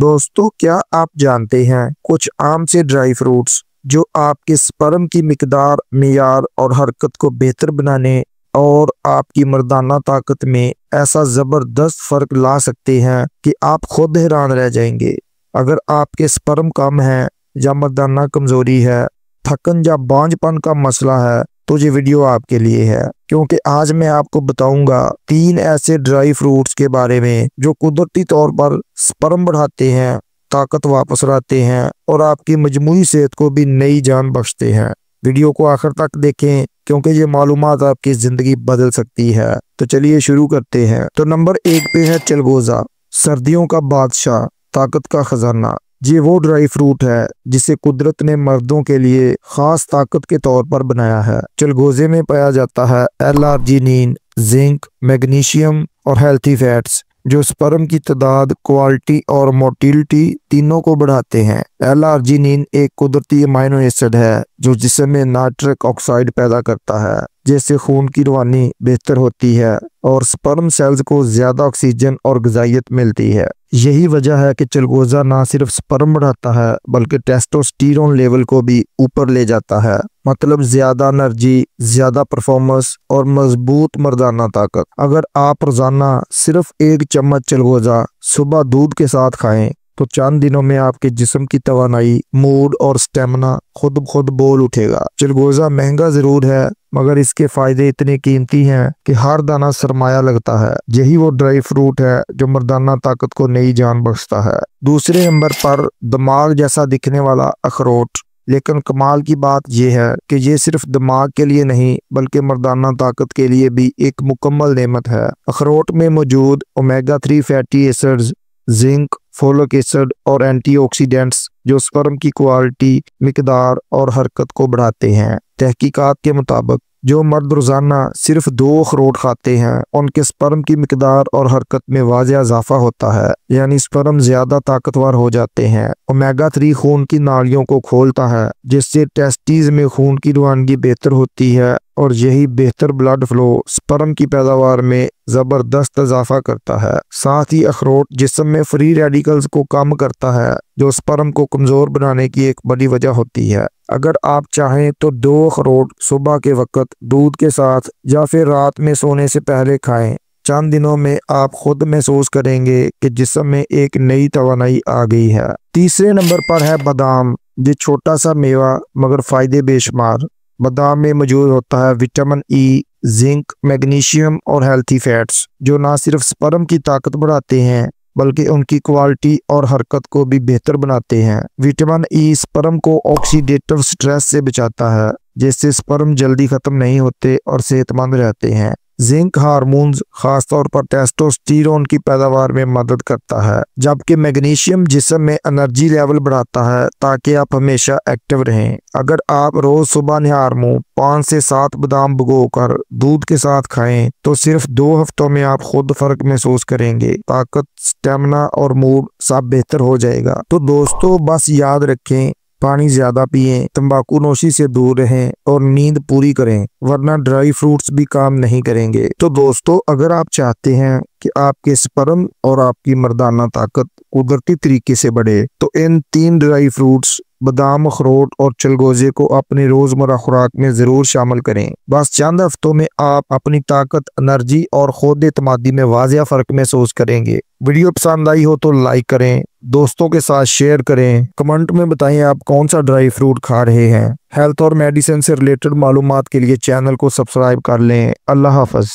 दोस्तों, क्या आप जानते हैं कुछ आम से ड्राई फ्रूट्स जो आपके स्पर्म की मिकदार, मियार और हरकत को बेहतर बनाने और आपकी मर्दाना ताकत में ऐसा जबरदस्त फर्क ला सकते हैं कि आप खुद हैरान रह जाएंगे। अगर आपके स्पर्म कम है या मर्दाना कमजोरी है, थकन या बांझपन का मसला है, तो ये वीडियो आपके लिए है, क्योंकि आज मैं आपको बताऊंगा 3 ऐसे ड्राई फ्रूट्स के बारे में जो कुदरती तौर पर स्पर्म बढ़ाते हैं, ताकत वापस लाते हैं और आपकी मजमूई सेहत को भी नई जान बख्शते हैं। वीडियो को आखिर तक देखें क्योंकि ये मालूमात आपकी जिंदगी बदल सकती है। तो चलिए शुरू करते हैं। तो नंबर 1 पे है चिलगोजा, सर्दियों का बादशाह, ताकत का खजाना। ये वो ड्राई फ्रूट है जिसे कुदरत ने मर्दों के लिए खास ताकत के तौर पर बनाया है। चिलगोजे में पाया जाता है एल-आर्जिनिन, जिंक, मैग्नीशियम और हेल्थी फैट्स जो स्पर्म की तादाद, क्वालिटी और मोटिलिटी तीनों को बढ़ाते हैं। एल-आर्जिनिन एक कुदरती अमाइनो एसिड है जो जिस्म में नाइट्रिक ऑक्साइड पैदा करता है, जिससे खून की रवानी बेहतर होती है और स्पर्म सेल्स को ज्यादा ऑक्सीजन और ग़िज़ाइयत मिलती है। यही वजह है कि चिलगोजा ना सिर्फ स्पर्म बढ़ाता है बल्कि टेस्टोस्टेरोन लेवल को भी ऊपर ले जाता है, मतलब ज्यादा एनर्जी, ज्यादा परफॉर्मेंस और मजबूत मर्दाना ताकत। अगर आप रोजाना सिर्फ 1 चम्मच चिलगोजा सुबह दूध के साथ खाएं तो चंद दिनों में आपके जिस्म की तवानाई, मूड और स्टेमिना खुद ब खुद बोल उठेगा। चिलगोजा महंगा जरूर है मगर इसके फायदे इतने कीमती हैं कि हर दाना सरमाया लगता है। यही वो ड्राई फ्रूट है जो मर्दाना ताकत को नई जान बख्शता है। दूसरे नंबर पर दिमाग जैसा दिखने वाला अखरोट। लेकिन कमाल की बात यह है कि ये सिर्फ दिमाग के लिए नहीं बल्कि मर्दाना ताकत के लिए भी एक मुकम्मल नेमत है। अखरोट में मौजूद omega 3 fatty acids, zinc, folic acid और एंटीऑक्सीडेंट्स जो स्पर्म की क्वालिटी, मिकदार और हरकत को बढ़ाते हैं। तहकीकात के मुताबिक जो मर्द रोजाना सिर्फ 2 अखरोट खाते हैं उनके स्पर्म की मिकदार और हरकत में वाज़ेह इजाफा होता है, यानी स्पर्म ज्यादा ताकतवर हो जाते हैं। ओमेगा 3 खून की नालियों को खोलता है जिससे टेस्टीज में खून की रवानगी बेहतर होती है और यही बेहतर ब्लड फ्लो स्पर्म की पैदावार में जबरदस्त इजाफा करता है। साथ ही अखरोट जिस्म में फ्री रेडिकल्स को कम करता है जो स्पर्म को कमजोर बनाने की एक बड़ी वजह होती है। अगर आप चाहें तो 2 अखरोट सुबह के वक्त दूध के साथ या फिर रात में सोने से पहले खाएं। चंद दिनों में आप खुद महसूस करेंगे कि जिस्म में एक नई तवानाई आ गई है। तीसरे नंबर पर है बादाम। ये छोटा सा मेवा मगर फायदे बेशुमार। बादाम में मौजूद होता है विटामिन ई, जिंक, मैग्नीशियम और हेल्थी फैट्स जो ना सिर्फ स्पर्म की ताकत बढ़ाते हैं बल्कि उनकी क्वालिटी और हरकत को भी बेहतर बनाते हैं। विटामिन ई स्पर्म को ऑक्सीडेटिव स्ट्रेस से बचाता है जिससे स्पर्म जल्दी खत्म नहीं होते और सेहतमंद रहते हैं। जिंक हार्मोन्स खासतौर पर टेस्टोस्टेरोन की पैदावार में मदद करता है, जबकि मैग्नीशियम जिस्म में एनर्जी लेवल बढ़ाता है ताकि आप हमेशा एक्टिव रहें। अगर आप रोज सुबह निहार मुंह 5 से 7 बादाम भिगोकर दूध के साथ खाएं तो सिर्फ 2 हफ्तों में आप खुद फर्क महसूस करेंगे। ताकत, स्टेमिना और मूड सब बेहतर हो जाएगा। तो दोस्तों, बस याद रखें, पानी ज्यादा पिएं, तंबाकू नोशी से दूर रहें और नींद पूरी करें, वरना ड्राई फ्रूट्स भी काम नहीं करेंगे। तो दोस्तों, अगर आप चाहते हैं कि आपके स्पर्म और आपकी मर्दाना ताकत कुदरती तरीके से बढ़े तो इन 3 ड्राई फ्रूट्स बादाम, अखरोट और चिलगोजे को अपनी रोजमर्रा खुराक में जरूर शामिल करें। बस चंद हफ्तों में आप अपनी ताकत, एनर्जी और खुद एतमादी में वाज़ेह फर्क महसूस करेंगे। वीडियो पसंद आई हो तो लाइक करें, दोस्तों के साथ शेयर करें, कमेंट में बताएं आप कौन सा ड्राई फ्रूट खा रहे हैं। हेल्थ और मेडिसिन से रिलेटेड मालूमात के लिए चैनल को सब्सक्राइब कर लें। अल्लाह हाफ़िज़।